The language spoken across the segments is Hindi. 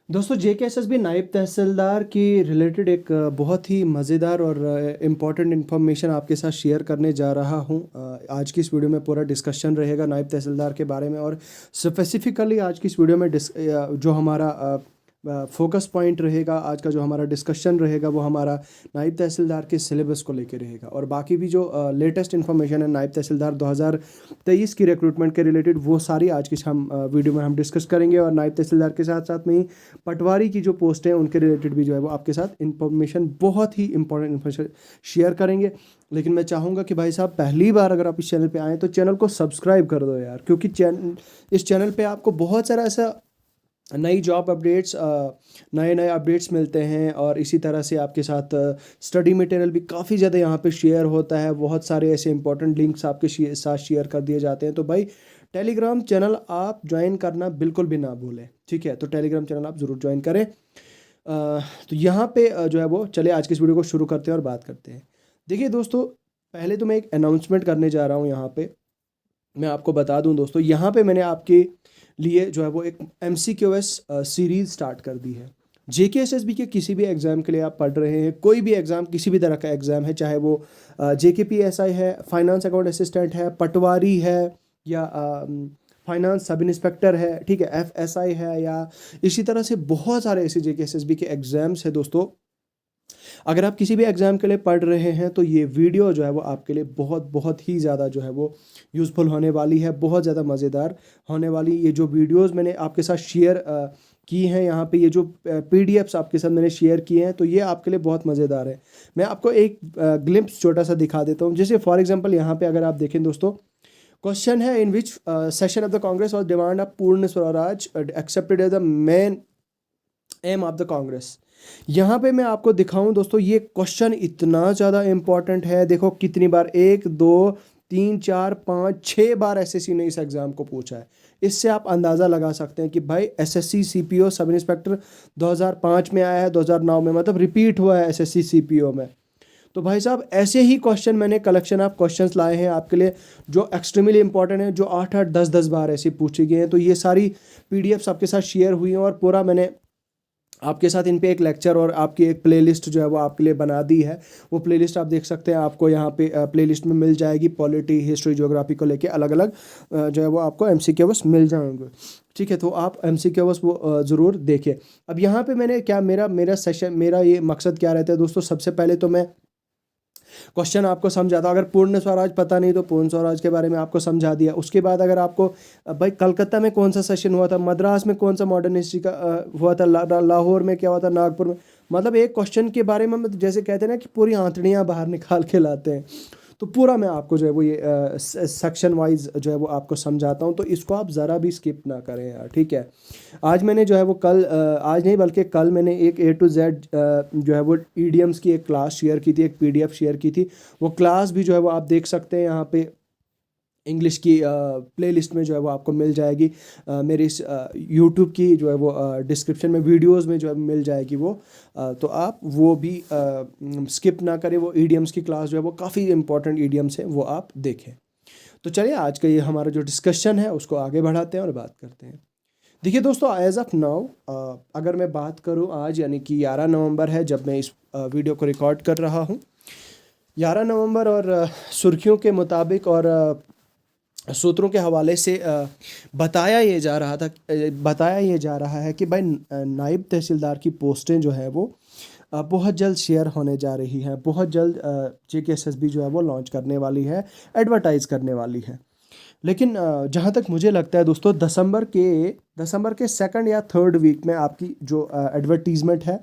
दोस्तों जेकेएसएसबी नायब तहसीलदार की रिलेटेड एक बहुत ही मज़ेदार और इम्पॉर्टेंट इन्फॉर्मेशन आपके साथ शेयर करने जा रहा हूं। आज की इस वीडियो में पूरा डिस्कशन रहेगा नायब तहसीलदार के बारे में, और स्पेसिफिकली आज की इस वीडियो में जो हमारा फोकस पॉइंट रहेगा, आज का जो हमारा डिस्कशन रहेगा वो हमारा नायब तहसीलदार के सिलेबस को लेकर रहेगा। और बाकी भी जो लेटेस्ट इन्फॉर्मेशन है नायब तहसीलदार 2023 की रिक्रूटमेंट के रिलेटेड, वो सारी आज की हम वीडियो में हम डिस्कस करेंगे। और नायब तहसीलदार के साथ साथ में ही पटवारी की जो पोस्ट है उनके रिलेटेड भी जो है वो आपके साथ इन्फॉर्मेशन, बहुत ही इंपॉर्टेंट इन्फॉर्मेशन शेयर करेंगे। लेकिन मैं चाहूँगा कि भाई साहब पहली बार अगर आप इस चैनल पे आएँ तो चैनल को सब्सक्राइब कर दो यार, क्योंकि इस चैनल पे आपको बहुत सारा ऐसा नई जॉब अपडेट्स, नए नए अपडेट्स मिलते हैं। और इसी तरह से आपके साथ स्टडी मटेरियल भी काफ़ी ज़्यादा यहाँ पे शेयर होता है। बहुत सारे ऐसे इंपॉर्टेंट लिंक्स आपके साथ शेयर कर दिए जाते हैं। तो भाई टेलीग्राम चैनल आप ज्वाइन करना बिल्कुल भी ना भूलें, ठीक है? तो टेलीग्राम चैनल आप ज़रूर ज्वाइन करें। तो यहाँ पे जो है वो, चले आज की इस वीडियो को शुरू करते हैं और बात करते हैं। देखिए दोस्तों, पहले तो मैं एक अनाउंसमेंट करने जा रहा हूँ। यहाँ पे मैं आपको बता दूं दोस्तों, यहाँ पे मैंने आपके लिए जो है वो एक MCQS सीरीज़ स्टार्ट कर दी है। JKSSB के किसी भी एग्ज़ाम के लिए आप पढ़ रहे हैं, कोई भी एग्ज़ाम, किसी भी तरह का एग्ज़ाम है, चाहे वो JKPSI है, फाइनेंस अकाउंट असिस्टेंट है, पटवारी है, या फाइनेंस सब इंस्पेक्टर है, ठीक है, FSI है, या इसी तरह से बहुत सारे ऐसे JKSSB के एग्ज़ाम्स है दोस्तों। अगर आप किसी भी एग्ज़ाम के लिए पढ़ रहे हैं तो ये वीडियो जो है वो आपके लिए बहुत बहुत ही ज़्यादा जो है वो यूज़फुल होने वाली है, बहुत ज़्यादा मज़ेदार होने वाली। ये जो वीडियोस मैंने आपके साथ शेयर की हैं, यहाँ पे ये जो PDFs आपके साथ मैंने शेयर किए हैं, तो ये आपके लिए बहुत मज़ेदार है। मैं आपको एक ग्लिम्प्स छोटा सा दिखा देता हूँ। जैसे फॉर एग्जांपल यहाँ पे अगर आप देखें दोस्तों, क्वेश्चन है, in which session of the Congress और demand of Purna Swaraj accepted as the main aim of the Congress. यहाँ पे मैं आपको दिखाऊं दोस्तों, ये क्वेश्चन इतना ज़्यादा इंपॉर्टेंट है। देखो कितनी बार, 1 2 3 4 5 6 बार एसएससी ने इस एग्ज़ाम को पूछा है। इससे आप अंदाज़ा लगा सकते हैं कि भाई एसएससी सीपीओ सब इंस्पेक्टर 2005 में आया है, 2009 में, मतलब रिपीट हुआ है एसएससी सीपीओ में। तो भाई साहब ऐसे ही क्वेश्चन मैंने कलेक्शन ऑफ क्वेश्चंस लाए हैं आपके लिए, जो एक्सट्रीमली इंपॉर्टेंट है, जो 8 8 10 10 बार ऐसे पूछे गए हैं। तो ये सारी PDFs आपके साथ शेयर हुई हैं, और पूरा मैंने आपके साथ इन पे एक लेक्चर और आपकी एक प्लेलिस्ट जो है वो आपके लिए बना दी है। वो प्लेलिस्ट आप देख सकते हैं, आपको यहाँ पे प्लेलिस्ट में मिल जाएगी। पॉलिटी, हिस्ट्री, ज्योग्राफी को लेके अलग अलग जो है वो आपको MCQs मिल जाएंगे, ठीक है? तो आप MCQs वो ज़रूर देखिए। अब यहाँ पे मैंने क्या, मेरा मेरा सेशन, मेरा ये मकसद क्या रहता है दोस्तों, सबसे पहले तो मैं क्वेश्चन आपको समझाता हूँ। अगर पूर्ण स्वराज पता नहीं तो पूर्ण स्वराज के बारे में आपको समझा दिया। उसके बाद अगर आपको भाई कलकत्ता में कौन सा सेशन हुआ था, मद्रास में कौन सा मॉडर्न हिस्ट्री का हुआ था, लाहौर में क्या हुआ था, नागपुर में, मतलब एक क्वेश्चन के बारे में जैसे कहते हैं ना कि पूरी आंतड़ियाँ बाहर निकाल के लाते हैं। तो पूरा मैं आपको जो है वो ये सेक्शन वाइज जो है वो आपको समझाता हूँ। तो इसको आप ज़रा भी स्किप ना करें यार, ठीक है? आज मैंने जो है वो आज नहीं बल्कि कल मैंने एक A to Z जो है वो ईडियम्स की एक क्लास शेयर की थी, एक PDF शेयर की थी। वो क्लास भी जो है वो आप देख सकते हैं यहाँ पे इंग्लिश की प्लेलिस्ट में जो है वो आपको मिल जाएगी। मेरी इस यूट्यूब की जो है वो डिस्क्रिप्शन में वीडियोस में जो है मिल जाएगी वो। तो आप वो भी स्किप ना करें। वो ईडियम्स की क्लास जो है वो काफ़ी इंपॉर्टेंट ईडियम्स है, वो आप देखें। तो चलिए आज का ये हमारा जो डिस्कशन है उसको आगे बढ़ाते हैं और बात करते हैं। देखिए दोस्तों, एज ऑफ नाउ अगर मैं बात करूं, आज यानी कि 11 नवंबर है जब मैं इस वीडियो को रिकॉर्ड कर रहा हूं। 11 नवंबर, और सुर्खियों के मुताबिक और सूत्रों के हवाले से बताया ये जा रहा है कि भाई नायब तहसीलदार की पोस्टें जो है वो बहुत जल्द शेयर होने जा रही हैं। बहुत जल्द JKSSB जो है वो लॉन्च करने वाली है, एडवर्टाइज़ करने वाली है। लेकिन जहाँ तक मुझे लगता है दोस्तों, दिसंबर के सेकंड या थर्ड वीक में आपकी जो एडवर्टीज़मेंट है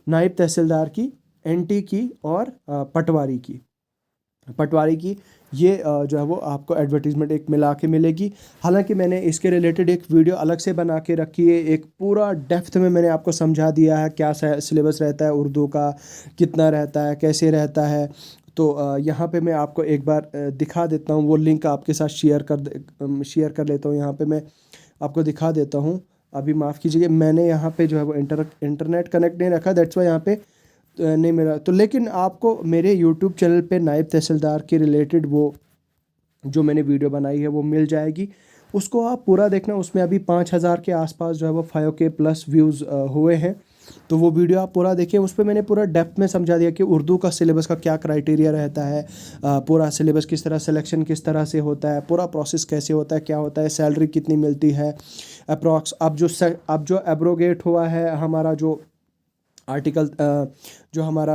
नायब तहसीलदार की, NT की और पटवारी की, ये जो है वो आपको एडवर्टीज़मेंट एक मिला के मिलेगी। हालांकि मैंने इसके रिलेटेड एक वीडियो अलग से बना के रखी है, एक पूरा डेप्थ में मैंने आपको समझा दिया है क्या सिलेबस रहता है उर्दू का, कितना रहता है, कैसे रहता है। तो यहाँ पे मैं आपको एक बार दिखा देता हूँ। वो लिंक आपके साथ शेयर कर लेता हूँ। यहाँ पे मैं आपको दिखा देता हूँ। अभी माफ़ कीजिए, मैंने यहाँ पे जो है वो इंटरनेट कनेक्ट नहीं रखा, दैट्स वाई यहाँ पे नहीं मेरा तो। लेकिन आपको मेरे यूट्यूब चैनल पे नायब तहसीलदार के रिलेटेड वो जो मैंने वीडियो बनाई है वो मिल जाएगी। उसको आप पूरा देखना। उसमें अभी 5,000 के आसपास जो है वो 5K प्लस व्यूज़ हुए हैं। तो वो वीडियो आप पूरा देखिए, उस पर मैंने पूरा डेप्थ में समझा दिया कि उर्दू का सिलेबस का क्या क्राइटेरिया रहता है, पूरा सिलेबस किस तरह सिलेक्शन किस तरह से होता है, पूरा प्रोसेस कैसे होता है, क्या होता है, सैलरी कितनी मिलती है अप्रॉक्स। अब जो एब्रोगेट हुआ है हमारा जो आर्टिकल, जो हमारा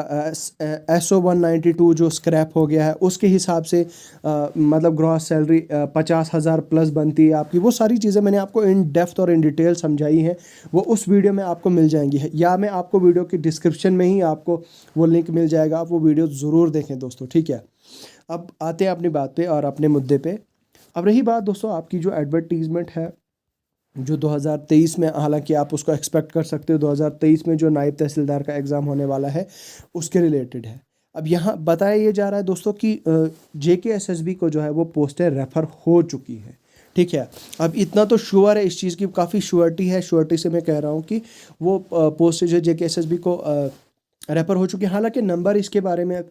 SO 192 जो स्क्रैप हो गया है, उसके हिसाब से मतलब ग्रॉस सैलरी 50,000 प्लस बनती है आपकी। वो सारी चीज़ें मैंने आपको इन डेप्थ और इन डिटेल समझाई हैं, वो उस वीडियो में आपको मिल जाएंगी या मैं आपको वीडियो की डिस्क्रिप्शन में ही आपको वो लिंक मिल जाएगा, आप वो वीडियो ज़रूर देखें दोस्तों, ठीक है। अब आते हैं अपनी बात पे और अपने मुद्दे पे। अब रही बात दोस्तों आपकी जो एडवर्टीज़मेंट है जो 2023 में, हालांकि आप उसको एक्सपेक्ट कर सकते हो 2023 में जो नायब तहसीलदार का एग्ज़ाम होने वाला है उसके रिलेटेड है। अब यहाँ बताया ये जा रहा है दोस्तों कि JKSSB को जो है वो पोस्टें रेफ़र हो चुकी है, ठीक है। अब इतना तो श्योर है, इस चीज़ की काफ़ी श्योरिटी है, श्योरिटी से मैं कह रहा हूँ कि वो पोस्ट जो JKSSB को रेफ़र हो चुकी है। हालांकि नंबर इसके बारे में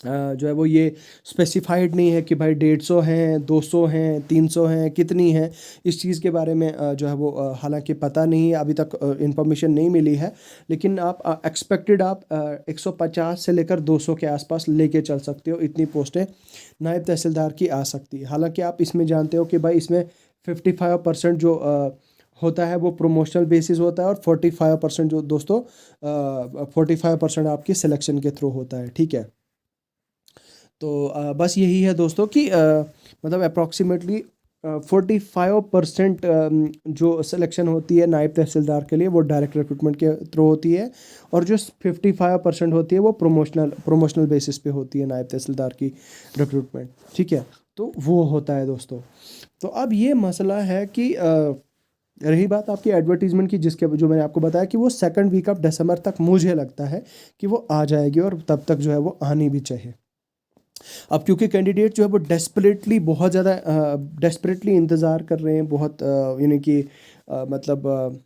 जो है वो ये स्पेसिफाइड नहीं है कि भाई 150 हैं, 200 हैं, 300 हैं, कितनी हैं। इस चीज़ के बारे में जो है वो हालांकि पता नहीं है, अभी तक इंफॉर्मेशन नहीं मिली है। लेकिन आप एक्सपेक्टेड आप 150 से लेकर 200 के आसपास लेके चल सकते हो, इतनी पोस्टें नायब तहसीलदार की आ सकती है। हालांकि आप इसमें जानते हो कि भाई इसमें 55% जो होता है वो प्रमोशनल बेसिस होता है और 45% जो दोस्तों 45% आपकी सिलेक्शन के थ्रू होता है, ठीक है। तो बस यही है दोस्तों कि मतलब अप्रॉक्सीमेटली 45% जो सिलेक्शन होती है नायब तहसीलदार के लिए वो डायरेक्ट रिक्रूटमेंट के थ्रू होती है, और जो 55% होती है वो प्रमोशनल बेसिस पे होती है नायब तहसीलदार की रिक्रूटमेंट, ठीक है। तो वो होता है दोस्तों। तो अब ये मसला है कि रही बात आपकी एडवर्टीज़मेंट की, जिसके जो मैंने आपको बताया कि वो सेकंड वीक ऑफ दिसंबर तक मुझे लगता है कि वो आ जाएगी, और तब तक जो है वो आनी भी चाहिए। अब क्योंकि कैंडिडेट जो है वो डेस्परेटली बहुत ज़्यादा डेस्परेटली इंतज़ार कर रहे हैं, बहुत यानी कि मतलब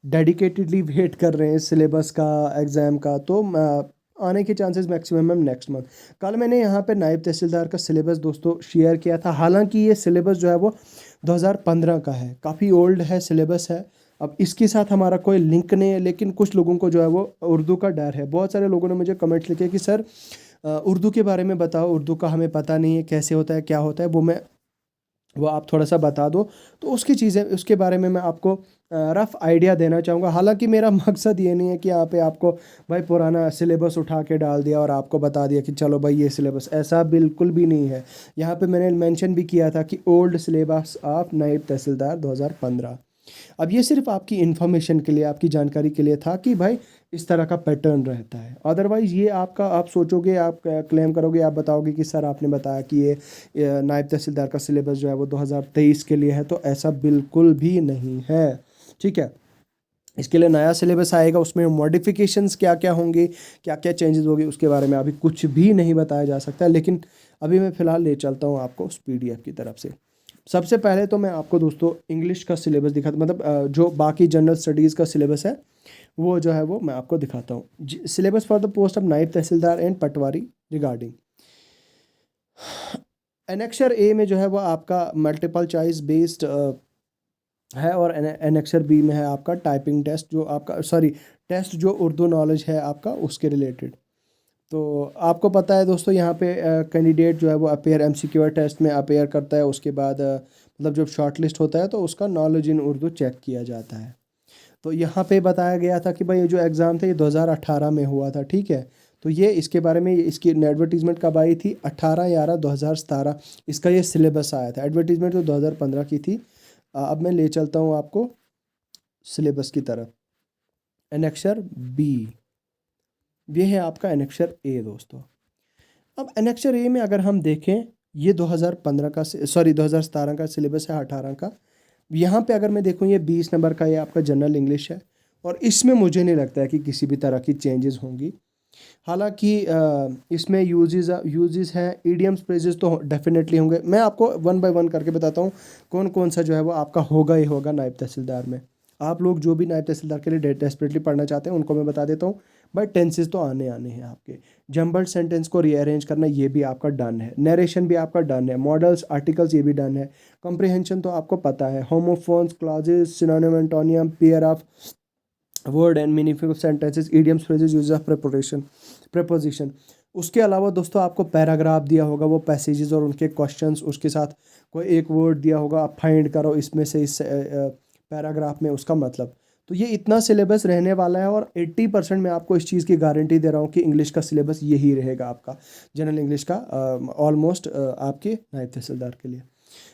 डेडिकेटेडली वेट कर रहे हैं सिलेबस का, एग्ज़ाम का, तो आने के चांसेस मैक्सिमम है नेक्स्ट मंथ। कल मैंने यहाँ पे नायब तहसीलदार का सिलेबस दोस्तों शेयर किया था। हालांकि ये सिलेबस जो है वो 2015 का है, काफ़ी ओल्ड है सिलेबस है। अब इसके साथ हमारा कोई लिंक नहीं है, लेकिन कुछ लोगों को जो है वो उर्दू का डर है। बहुत सारे लोगों ने मुझे कमेंट्स लिखे कि सर उर्दू के बारे में बताओ, उर्दू का हमें पता नहीं है, कैसे होता है, क्या होता है, वो आप थोड़ा सा बता दो। तो उसकी चीज़ें, उसके बारे में मैं आपको रफ़ आइडिया देना चाहूँगा। हालांकि मेरा मकसद ये नहीं है कि यहाँ पे आपको भाई पुराना सिलेबस उठा के डाल दिया और आपको बता दिया कि चलो भाई ये सिलेबस, ऐसा बिल्कुल भी नहीं है। यहाँ पे मैंने मेंशन भी किया था कि ओल्ड सिलेबस ऑफ नायब तहसीलदार 2015। अब ये सिर्फ आपकी इन्फॉर्मेशन के लिए, आपकी जानकारी के लिए था कि भाई इस तरह का पैटर्न रहता है। अदरवाइज़ ये आपका, आप सोचोगे, आप क्लेम करोगे, आप बताओगे कि सर आपने बताया कि ये नायब तहसीलदार का सिलेबस जो है वो 2023 के लिए है, तो ऐसा बिल्कुल भी नहीं है, ठीक है। इसके लिए नया सिलेबस आएगा, उसमें मॉडिफिकेशंस क्या क्या होंगे, क्या क्या चेंजेस होंगे, उसके बारे में अभी कुछ भी नहीं बताया जा सकता। लेकिन अभी मैं फ़िलहाल ले चलता हूँ आपको उस PDF की तरफ से। सबसे पहले तो मैं आपको दोस्तों इंग्लिश का सिलेबस दिखाता, मतलब जो बाकी जनरल स्टडीज़ का सिलेबस है वो जो है वो मैं आपको दिखाता हूँ। Syllabus for the post of Naib Tehsildar and Patwari regarding annexure A में जो है वो आपका मल्टीपल चॉइस बेस्ड है, और एनेक्सर B में है आपका टाइपिंग टेस्ट, जो आपका टेस्ट जो उर्दू नॉलेज है आपका उसके रिलेटेड। तो आपको पता है दोस्तों यहाँ पे कैंडिडेट जो है वो अपेयर MCQ टेस्ट में अपेयर करता है, उसके बाद मतलब जब शॉर्ट लिस्ट होता है तो उसका नॉलेज इन उर्दू चेक किया जाता है। तो यहाँ पे बताया गया था कि भाई ये जो एग्ज़ाम था ये 2018 में हुआ था, ठीक है। तो ये इसके बारे में, इसकी एडवर्टीज़मेंट कब आई थी, 18/11/2017 इसका ये सिलेबस आया था। एडवर्टीज़मेंट तो 2015 की थी। अब मैं ले चलता हूँ आपको सिलेबस की तरफ। एनेक्सर B, ये है आपका एनेक्सर A दोस्तों। अब एनेक्सर A में अगर हम देखें, ये 2015 का 2017 का सिलेबस है, 18 का। यहाँ पे अगर मैं देखूँ ये 20 नंबर का ये आपका जनरल इंग्लिश है, और इसमें मुझे नहीं लगता है कि किसी भी तरह की चेंजेस होंगी। हालांकि इसमें यूजेस हैं, ईडियम्स फ्रेजेस तो डेफिनेटली होंगे। मैं आपको वन बाय वन करके बताता हूँ कौन कौन सा जो है वो आपका होगा ही होगा नायब तहसीलदार में। आप लोग जो भी नायब तहसीलदार के लिए डेस्परेटली पढ़ना चाहते हैं उनको मैं बता देता हूँ। बट टेंसेस तो आने आने हैं आपके। जम्बल्ड सेंटेंस को रीअरेंज करना ये भी आपका डन है। नरेशन भी आपका डन है। मॉडल्स, आर्टिकल्स ये भी डन है। कॉम्प्रिहेंशन तो आपको पता है। Homophones, clauses, synonym, antonym, pair of word and meaningful sentences, idioms, phrases, use of preposition. उसके अलावा दोस्तों आपको पैराग्राफ दिया होगा, वो पैसेजेस और उनके क्वेश्चंस, उसके साथ कोई एक वर्ड दिया होगा, आप फाइंड करो इसमें से इस पैराग्राफ में उसका मतलब। तो ये इतना सिलेबस रहने वाला है और 80% मैं आपको इस चीज़ की गारंटी दे रहा हूँ कि इंग्लिश का सिलेबस यही रहेगा आपका, जनरल इंग्लिश का, ऑलमोस्ट आपके नायब तहसीलदार के लिए।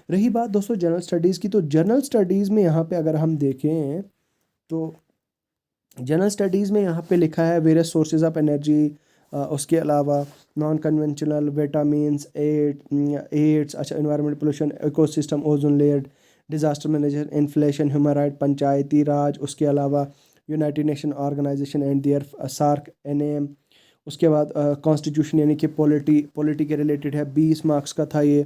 रही बात दोस्तों जनरल स्टडीज़ की, तो जनरल स्टडीज़ में यहाँ पे अगर हम देखें तो जनरल स्टडीज़ में यहाँ पे लिखा है वेरियस सोर्सेज ऑफ एनर्जी, उसके अलावा नॉन कन्वेंशनल, विटामिन्स, एड्स, अच्छा, environment pollution, ecosystem, ozone layer, disaster manager, inflation, human right, panchayati raj, उसके अलावा United Nation Organisation and there SAARC, NM. उसके बाद कॉन्स्टिट्यूशन यानी कि पॉलिटी के रिलेटेड है, 20 मार्क्स का था ये।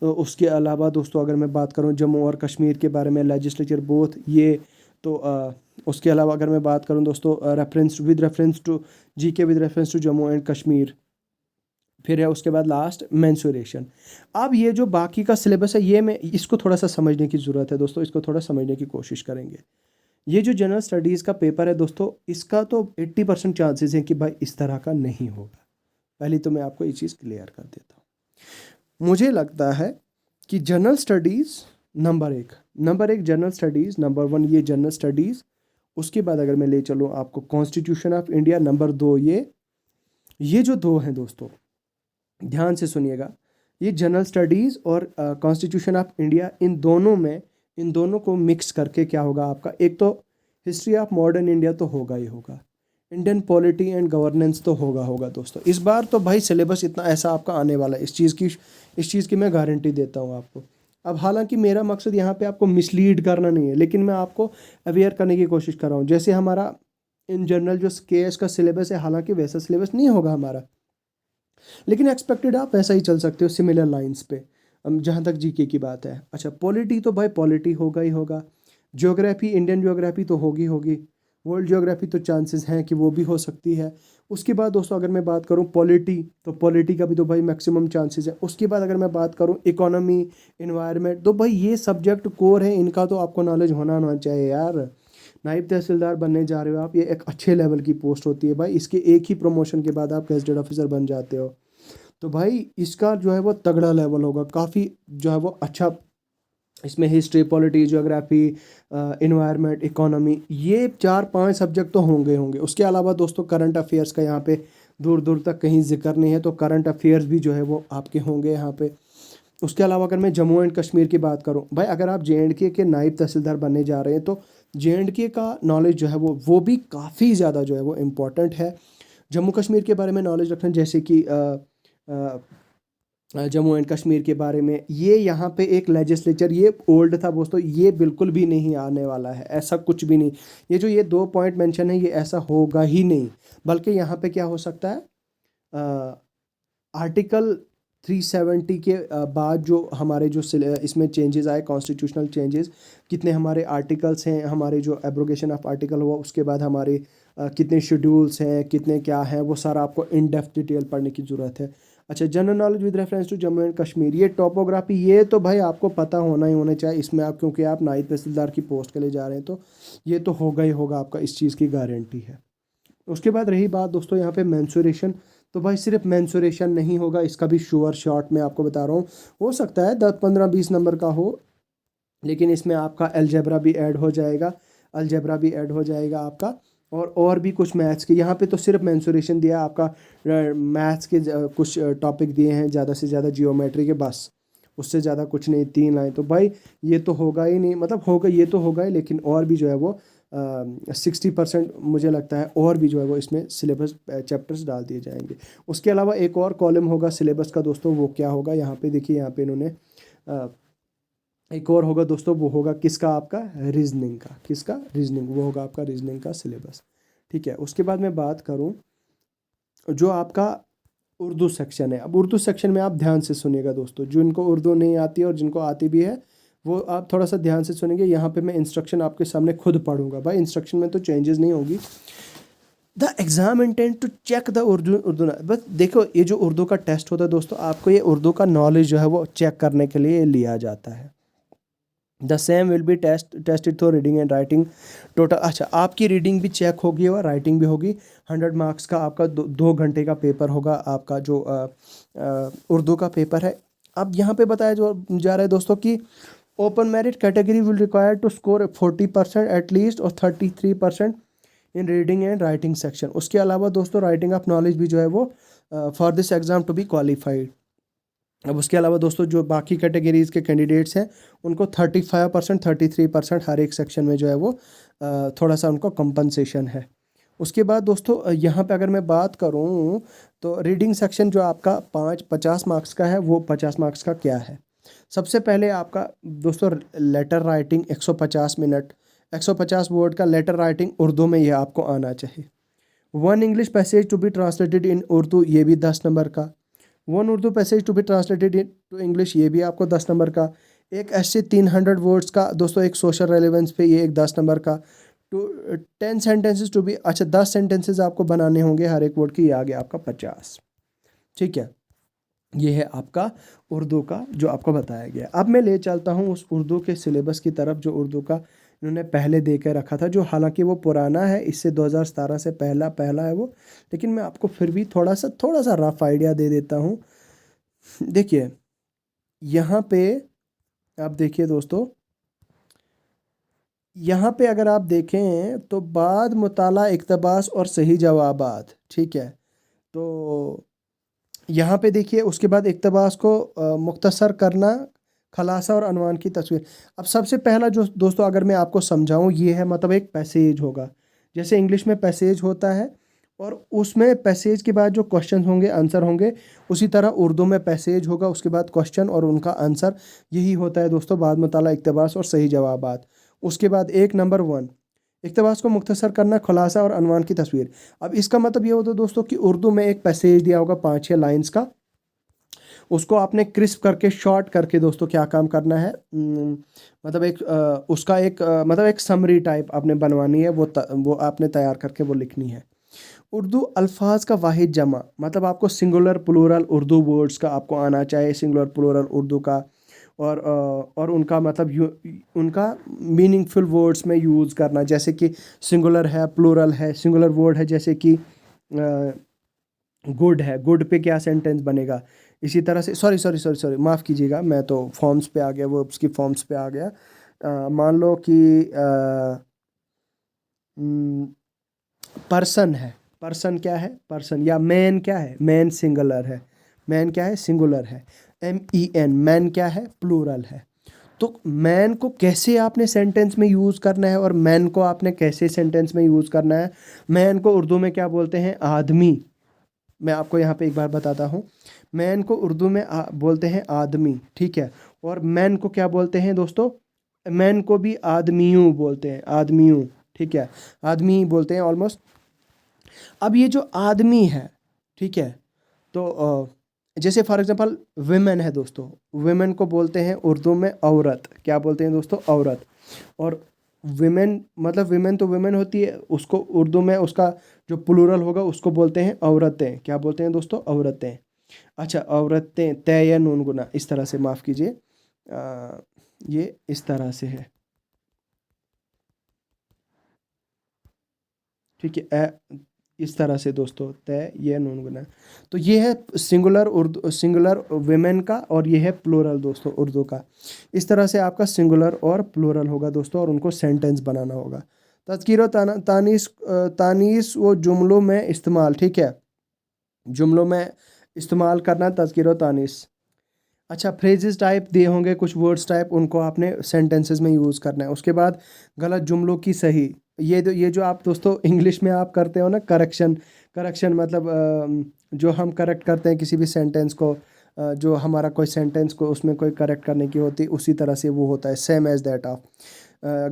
उसके अलावा दोस्तों अगर मैं बात करूँ जम्मू और कश्मीर के बारे में, लेजिस्लेचर बोथ ये, तो उसके अलावा अगर मैं बात करूं दोस्तों reference to GK with reference to Jammu and Kashmir, फिर है उसके बाद लास्ट मेंसुरेशन। अब ये जो बाकी का सिलेबस है ये मैं इसको थोड़ा सा समझने की ज़रूरत है दोस्तों, इसको थोड़ा समझने की कोशिश करेंगे। ये जो जनरल स्टडीज़ का पेपर है दोस्तों, इसका तो 80% चांसेस हैं कि भाई इस तरह का नहीं होगा। पहले तो मैं आपको ये चीज़ क्लियर कर देता हूँ। मुझे लगता है कि जनरल स्टडीज़ नंबर एक जनरल स्टडीज़, नंबर 1 ये जनरल स्टडीज़। उसके बाद अगर मैं ले चलूँ आपको कॉन्स्टिट्यूशन ऑफ इंडिया, नंबर 2 ये जो दो हैं दोस्तों ध्यान से सुनिएगा, ये जनरल स्टडीज़ और कॉन्स्टिट्यूशन ऑफ इंडिया, इन दोनों को मिक्स करके क्या होगा आपका, एक तो हिस्ट्री ऑफ मॉडर्न इंडिया तो होगा ही होगा, इंडियन पॉलिटी एंड गवर्नेंस तो होगा दोस्तों। इस बार तो भाई सिलेबस इतना ऐसा आपका आने वाला है, इस चीज़ की मैं गारंटी देता हूँ आपको। अब हालांकि मेरा मकसद यहाँ पे आपको मिसलीड करना नहीं है, लेकिन मैं आपको अवेयर करने की कोशिश कर रहा हूँ। जैसे हमारा इन जनरल जो केएस का सिलेबस है, हालांकि वैसा सिलेबस नहीं होगा हमारा, लेकिन एक्सपेक्टेड आप वैसा ही चल सकते हो सिमिलर लाइंस पे, जहाँ तक जीके की बात है। अच्छा, पॉलिटी तो भाई पॉलिटी होगा ही होगा। ज्योग्राफी, इंडियन ज्योग्राफी तो होगी, वर्ल्ड ज्योग्राफी तो चांसेस हैं कि वो भी हो सकती है। उसके बाद दोस्तों अगर मैं बात करूं पॉलिटी, तो पॉलिटी का भी तो भाई मैक्सिमम चांसेस है। उसके बाद अगर मैं बात करूं इकोनॉमी, इन्वायरमेंट, तो भाई ये सब्जेक्ट कोर है, इनका तो आपको नॉलेज होना चाहिए यार। नायब तहसीलदार बनने जा रहे हो आप, ये एक अच्छे लेवल की पोस्ट होती है भाई, इसके एक ही प्रमोशन के बाद आप गेजेटेड ऑफिसर बन जाते हो। तो भाई इसका जो है वो तगड़ा लेवल होगा, काफ़ी जो है वो अच्छा। इसमें history, polity, geography, environment, economy, ये 4-5 सब्जेक्ट तो होंगे। उसके अलावा दोस्तों करंट अफेयर्स का यहाँ पे दूर दूर तक कहीं जिक्र नहीं है, तो करंट अफेयर्स भी जो है वो आपके होंगे यहाँ पे। उसके अलावा अगर मैं जम्मू एंड कश्मीर की बात करूँ, भाई अगर आप JNK के नायब तहसीलदार बनने जा रहे हैं तो JNK का नॉलेज जो है वो भी काफ़ी ज़्यादा जो है वो इम्पोर्टेंट है। जम्मू कश्मीर के बारे में नॉलेज रखना, जैसे कि जम्मू एंड कश्मीर के बारे में, ये यहाँ पे एक लेजिस्लेचर, ये ओल्ड था दोस्तों, ये बिल्कुल भी नहीं आने वाला है, ऐसा कुछ भी नहीं। ये जो ये 2 पॉइंट मेंशन है, ये ऐसा होगा ही नहीं। बल्कि यहाँ पे क्या हो सकता है, आर्टिकल 370 के बाद जो हमारे जो इसमें चेंजेस आए, कॉन्स्टिट्यूशनल चेंजेस, कितने हमारे आर्टिकल्स हैं, हमारे जो एब्रोगेशन ऑफ आर्टिकल हुआ, उसके बाद हमारे कितने शेड्यूल्स हैं, कितने क्या हैं, वो सारा आपको इन डेप्थ डिटेल पढ़ने की ज़रूरत है। अच्छा, general knowledge with reference to Jammu and Kashmir, ये टोपोग्राफी, ये तो भाई आपको पता होना चाहिए इसमें, आप क्योंकि आप नायब तहसीलदार की पोस्ट के लिए जा रहे हैं, तो ये तो होगा ही होगा, आपका इस चीज़ की गारंटी है। उसके बाद रही बात दोस्तों यहाँ पे मेंसुरेशन, तो भाई सिर्फ मेंसुरेशन नहीं होगा, इसका भी श्योर शॉट मैं आपको बता रहा हूँ, हो सकता है 10-15-20 नंबर का हो, लेकिन इसमें आपका अलजेब्रा भी ऐड हो जाएगा आपका, और भी कुछ मैथ्स के, यहाँ पे तो सिर्फ मेंसुरेशन दिया आपका, मैथ्स के कुछ टॉपिक दिए हैं, ज़्यादा से ज़्यादा जियोमेट्री के, बस उससे ज़्यादा कुछ नहीं, 3 लाइन। तो भाई ये तो होगा ही नहीं, मतलब होगा, ये तो होगा ही, लेकिन और भी जो है वो 60% मुझे लगता है और भी जो है वो इसमें सिलेबस चैप्टर्स डाल दिए जाएंगे। उसके अलावा एक और कॉलम होगा सिलेबस का दोस्तों, वो क्या होगा, यहाँ पे देखिए, यहाँ पे इन्होंने एक और होगा दोस्तों, वो होगा किसका, आपका रीजनिंग का, किसका, रीजनिंग, वो होगा आपका रीजनिंग का सिलेबस। ठीक है, उसके बाद मैं बात करूँ जो आपका उर्दू सेक्शन है। अब उर्दू सेक्शन में आप ध्यान से सुनिएगा दोस्तों, जिनको उर्दू नहीं आती है और जिनको आती भी है, वो आप थोड़ा सा ध्यान से सुनेंगे। यहाँ पे मैं इंस्ट्रक्शन आपके सामने खुद पढ़ूंगा भाई, इंस्ट्रक्शन में तो चेंजेस नहीं होगी। The exam intent to check the Urdu बस देखो, ये जो उर्दू का टेस्ट होता है दोस्तों, आपको ये उर्दू का नॉलेज जो है वो चेक करने के लिए लिया जाता है। The same will be tested through reading and writing total. अच्छा, आपकी रीडिंग भी चेक होगी और राइटिंग भी होगी। 100 मार्क्स का आपका 2 घंटे का पेपर होगा, आपका जो उर्दू का पेपर है। अब यहाँ पे बताया जो जा रहा है दोस्तों कि open merit category will require to score 40% at least और 33% in reading and writing section. उसके अलावा दोस्तों राइटिंग ऑफ नॉलेज भी जो है वो for this exam to be qualified. अब उसके अलावा दोस्तों जो बाकी कैटेगरीज़ के कैंडिडेट्स हैं उनको 35%, 33% हर एक सेक्शन में जो है वो थोड़ा सा उनको कंपनसेशन है। उसके बाद दोस्तों यहाँ पे अगर मैं बात करूँ तो रीडिंग सेक्शन जो आपका 50 मार्क्स का है, वो 50 मार्क्स का क्या है। सबसे पहले आपका दोस्तों लेटर राइटिंग 150 मिनट, 150 वर्ड का लेटर राइटिंग उर्दू में यह आपको आना चाहिए। 1 English passage to be translated in Urdu, ये भी 10 नंबर का। 1 Urdu passage to be translated into English, ये भी आपको 10 नंबर का। एक ऐसे 300 वर्ड्स का दोस्तों एक सोशल रेलेवेंस पे, ये एक 10 नंबर का। टू 10 सेंटेंसेस टू बी, अच्छा 10 सेंटेंसेस आपको बनाने होंगे हर एक वर्ड की, ये आ गया आपका 50। ठीक है, ये है आपका उर्दू का जो आपको बताया गया। अब मैं ले चलता हूँ उस उर्दू के सिलेबस की तरफ जो उर्दू का इन्होंने पहले दे के रखा था, जो हालांकि वो पुराना है, इससे 2017 से पहला पहला है वो, लेकिन मैं आपको फिर भी थोड़ा सा रफ आइडिया दे देता हूँ। देखिए यहाँ पे आप देखिए दोस्तों, यहाँ पे अगर आप देखें तो बाद मुताला इक़्तिबास और सही जवाबात, ठीक है। तो यहाँ पे देखिए उसके बाद इक़्तिबास को मुख्तसर करना, खलासा और अनवान की तस्वीर। अब सबसे पहला जो दोस्तों अगर मैं आपको समझाऊँ, ये है मतलब एक पैसेज होगा, जैसे इंग्लिश में पैसेज होता है और उसमें पैसेज के बाद जो क्वेश्चन होंगे आंसर होंगे, उसी तरह उर्दू में पैसेज होगा, उसके बाद क्वेश्चन और उनका आंसर। यही होता है दोस्तों बाद मुताला इक़्तिबास और सही जवाबात। उसके बाद 1 नंबर 1 इक़्तिबास को मुख्तसर करना, खुलासा और अनवान की तस्वीर। अब इसका मतलब ये होता है दोस्तों कि उर्दू में एक पैसेज दिया होगा 5-6 लाइंस का, उसको आपने क्रिस्प करके शॉर्ट करके दोस्तों क्या काम करना है, मतलब एक उसका एक मतलब एक समरी टाइप आपने बनवानी है, वो आपने तैयार करके वो लिखनी है। उर्दू अल्फाज का वाहिद जमा, मतलब आपको सिंगुलर प्लूरल उर्दू वर्ड्स का आपको आना चाहिए, सिंगुलर प्लूरल उर्दू का। और उनका मतलब उनका मीनिंगफुल वर्ड्स में यूज़ करना, जैसे कि सिंगुलर है, प्लूरल है। सिंगुलर वर्ड है जैसे कि गुड है, गुड पे क्या सेंटेंस बनेगा। इसी तरह से सॉरी माफ़ कीजिएगा, मैं तो फॉर्म्स पे आ गया, वो उसकी फॉर्म्स पे आ गया। मान लो कि पर्सन है, पर्सन क्या है, पर्सन। या मैन क्या है, मैन सिंगुलर है, मैन क्या है, सिंगुलर है। MEN, मैन क्या है, प्लूरल है। तो मैन को कैसे आपने सेंटेंस में यूज़ करना है और मैन को आपने कैसे सेंटेंस में यूज़ करना है। मैन को उर्दू में क्या बोलते हैं, आदमी। मैं आपको यहाँ पे एक बार बताता हूँ, मैन को उर्दू में बोलते हैं आदमी, ठीक है। और मैन को क्या बोलते हैं दोस्तों, मैन को भी आदमियों बोलते हैं, आदमियों, ठीक है, आदमी ही बोलते हैं ऑलमोस्ट। अब ये जो आदमी है, ठीक है, तो जैसे फॉर एग्जांपल विमेन है दोस्तों, विमेन को बोलते हैं उर्दू में औरत। क्या बोलते हैं दोस्तों, औरत। और विमेन मतलब विमेन तो विमेन होती है, उसको उर्दू में उसका जो प्लूरल होगा उसको बोलते हैं औरतें। क्या बोलते हैं दोस्तों, औरतें। अच्छा, औरतें, तय या नून गुना, इस तरह से, माफ़ कीजिए, ये इस तरह से है, ठीक है। इस तरह से दोस्तों, तय ये नून गुना। तो ये है सिंगुलर उर्दू, सिंगुलर विमेन का, और ये है प्लूरल दोस्तों उर्दू का। इस तरह से आपका सिंगुलर और प्लूरल होगा दोस्तों, और उनको सेंटेंस बनाना होगा। तज़कीर व तानीस, तानीस वो जुमलों में इस्तेमाल, ठीक है, जुमलों में इस्तेमाल करना तज़कीर व तानीस। अच्छा, फ्रेजेस टाइप दिए होंगे, कुछ वर्ड्स टाइप, उनको आपने सेंटेंसेस में यूज़ करना है। उसके बाद गलत जुमलों की सही, ये जो आप दोस्तों इंग्लिश में आप करते हो ना करेक्शन, करेक्शन मतलब जो हम करेक्ट करते हैं किसी भी सेंटेंस को, जो हमारा कोई सेंटेंस को उसमें कोई करेक्ट करने की होती, उसी तरह से वो होता है, सेम एज दैट ऑफ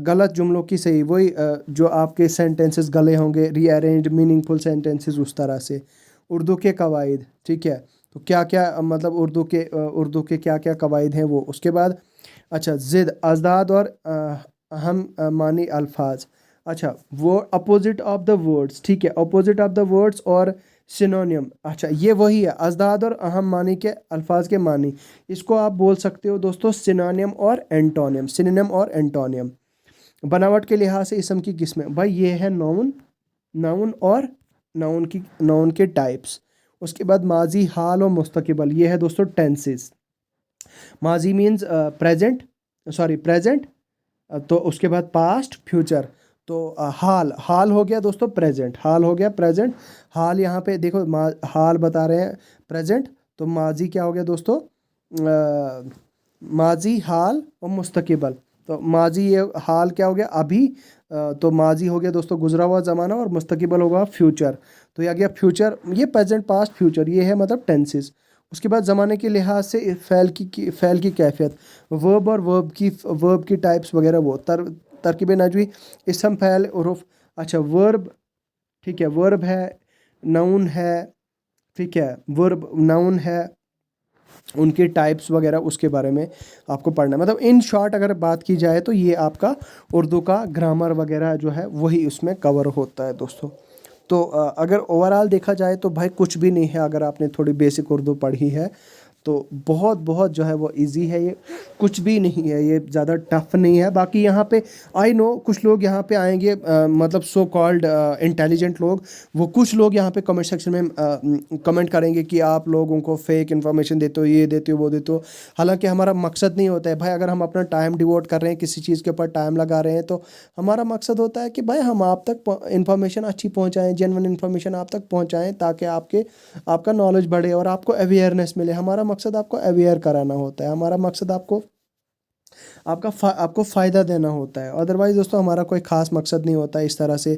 गलत जुमलों की सही, वही जो आपके सेंटेंसेस गले होंगे, रीअरेंज मीनिंगफुल सेंटेंसेस, उस तरह से। उर्दू के कवायद, ठीक है, तो क्या क्या मतलब उर्दू के क्या क्या कवायद हैं वो। उसके बाद अच्छा, ज़िद, अज़दाद और अहम मानी अल्फाज। अच्छा, वो अपोजिट ऑफ द वर्ड्स, ठीक है, अपोजिट ऑफ द वर्ड्स और सिनोनियम। अच्छा, ये वही है अज़दाद और अहम मानी के अल्फाज के मानी। इसको आप बोल सकते हो दोस्तों सिनोनियम और एंटोनियम, सिनोनियम और एंटोनियम। बनावट के लिहाज से इसम की किस्में, भाई ये है नाउन, नाउन और नाउन के टाइप्स। उसके बाद माजी, हाल और मुस्तकबिल, ये है दोस्तों टेंसेस। माजी मीन्स प्रेजेंट, सॉरी प्रेजेंट, तो उसके बाद पास्ट, फ्यूचर। तो हाल, हाल हो गया दोस्तों प्रेजेंट, हाल हो गया प्रेजेंट। हाल यहाँ पे देखो हाल बता रहे हैं प्रेजेंट, तो माजी क्या हो गया दोस्तों, माजी, हाल और मुस्तकबिल। तो माजी, ये हाल क्या हो गया अभी, तो माजी हो गया दोस्तों गुजरा हुआ ज़माना और मुस्तकबिल होगा फ्यूचर। तो ये आ गया फ्यूचर, ये प्रेजेंट, पास्ट, फ्यूचर, ये है मतलब टेंसेस। उसके बाद ज़माने के लिहाज से फ़ैल की कैफियत, वर्ब और वर्ब की टाइप्स वगैरह, वो तरकीब नजवी, इसम, फ़ैल, उरूफ। अच्छा, वर्ब, ठीक है, वर्ब है, नाउन है, ठीक है, वर्ब नाउन है, उनके टाइप्स वगैरह उसके बारे में आपको पढ़ना है। मतलब इन शॉर्ट अगर बात की जाए तो ये आपका उर्दू का ग्रामर वगैरह जो है वही उसमें कवर होता है दोस्तों। तो अगर ओवरऑल देखा जाए तो भाई कुछ भी नहीं है, अगर आपने थोड़ी बेसिक उर्दू पढ़ी है तो बहुत बहुत जो है वो इजी है, ये कुछ भी नहीं है, ये ज़्यादा टफ नहीं है। बाकी यहाँ पे आई नो कुछ लोग यहाँ पे आएंगे, मतलब सो कॉल्ड इंटेलिजेंट लोग, वो कुछ लोग यहाँ पे कमेंट सेक्शन में कमेंट करेंगे कि आप लोगों को फेक इन्फॉर्मेशन देते हो, ये देते हो, वो देते हो। हालांकि हमारा मकसद नहीं होता है भाई, अगर हम अपना टाइम डिवोट कर रहे हैं किसी चीज़ के ऊपर, टाइम लगा रहे हैं, तो हमारा मकसद होता है कि भाई हम आप तक इन्फॉर्मेशन अच्छी पहुँचाएँ, जेन्युइन इन्फॉर्मेशन आप तक पहुँचाएँ, ताकि आपका नॉलेज बढ़े और आपको अवेयरनेस मिले। हमारा मकसद आपको अवेयर कराना होता है, हमारा मकसद आपको फ़ायदा देना होता है। अदरवाइज़ दोस्तों हमारा कोई ख़ास मकसद नहीं होता है इस तरह से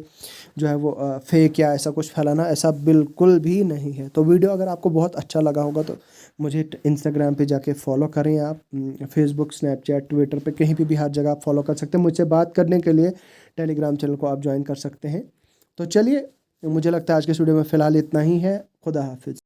जो है वो फेक या ऐसा कुछ फैलाना, ऐसा बिल्कुल भी नहीं है। तो वीडियो अगर आपको बहुत अच्छा लगा होगा तो मुझे इंस्टाग्राम पे जाके फॉलो करें आप, फेसबुक, स्नैपचैट, ट्विटर पे कहीं पे भी हर जगह आप फॉलो कर सकते हैं। मुझसे बात करने के लिए टेलीग्राम चैनल को आप ज्वाइन कर सकते हैं। तो चलिए, मुझे लगता है आज के वीडियो में फ़िलहाल इतना ही है। खुदा हाफिज़।